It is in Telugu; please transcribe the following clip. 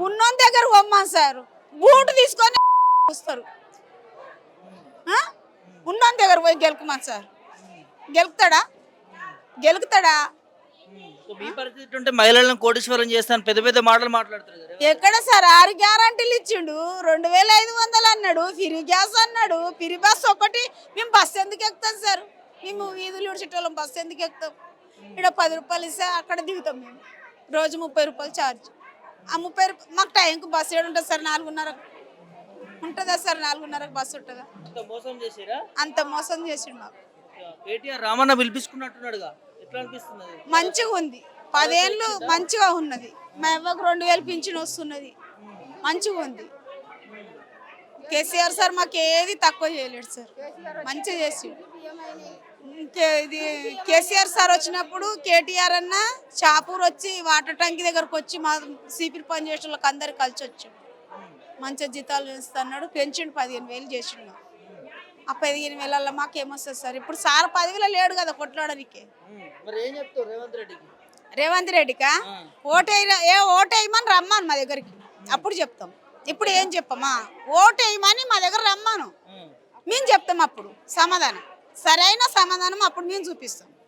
ఉన్నోని దగ్గర పొమ్మని సార్ బూటు తీసుకొని వస్తారు. ఉన్నోని దగ్గర పోయి గెలుకుమని సార్ గెలుకుతాడా? మీ పరిస్థితి ఉంటే మహిళలను కోటీశ్వరం చేస్తాను పెద్ద పెద్ద మాటలు మాట్లాడుతారు కదా. ఎక్కడ సార్ 6 గ్యారంటీలు ఇచ్చిండు, 2500 అన్నాడు, ఫ్రీ గ్యాస్ అన్నాడు, ఫ్రీ బస్ ఒకటి. మేము బస్సు ఎందుకు ఎక్కుతాం సార్? మేము వీధులు ఉడిచేటోళ్ళం, బస్సు ఎందుకు ఎక్కుతాం? ఇక్కడ 10 రూపాయలు ఇస్తే అక్కడ దిగుతాం. మేము రోజు 30 రూపాయలు ఛార్జ్. ఆ 30 రూపాయలు మాకు టైంకి బస్సు ఏడు ఉంటుంది సార్? 4:30 ఉంటుందా సార్? 4:30 బస్సు ఉంటుందా? అంత మోసం చేసిండు మాకు. కేటీఆర్ రామన్న పిలిపించుకున్నట్టున్నాడుగా, ఎట్లా అనిపిస్తుంది? మంచిగా ఉంది, 10 ఏళ్ళు మంచిగా ఉన్నది. మా అవ్వకు 2000 పింఛన్ వస్తున్నది, మంచిగా ఉంది. కేసీఆర్ సార్ మాకు ఏది తక్కువ చేయలేడు సార్, మంచిగా చేసి. ఇది కేసీఆర్ సార్ వచ్చినప్పుడు కేటీఆర్ అన్న షాపూర్ వచ్చి వాటర్ ట్యాంక్ దగ్గరకు వచ్చి మా సిపిల్ పని చేసే వాళ్ళకి అందరు కలిసి వచ్చాడు. మంచిగా జీతాలు పెంచుతున్నాడు, పెంచిండు, 15,000 చేసిండు. ఆ 15,000 మాకేమొస్తుంది సార్? ఇప్పుడు సార్ 10,000 లేడు కదా కొట్లాడడానికి. రేవంత్ రెడ్డికా ఓటేయమని రమ్మాను మా దగ్గరికి, అప్పుడు చెప్తాం. ఇప్పుడు ఏం చెప్పమా? ఓటేయమని మా దగ్గర రమ్మాను, మేము చెప్తాం. అప్పుడు సమాధానం, సరైన సమాధానం అప్పుడు మేము చూపిస్తాం.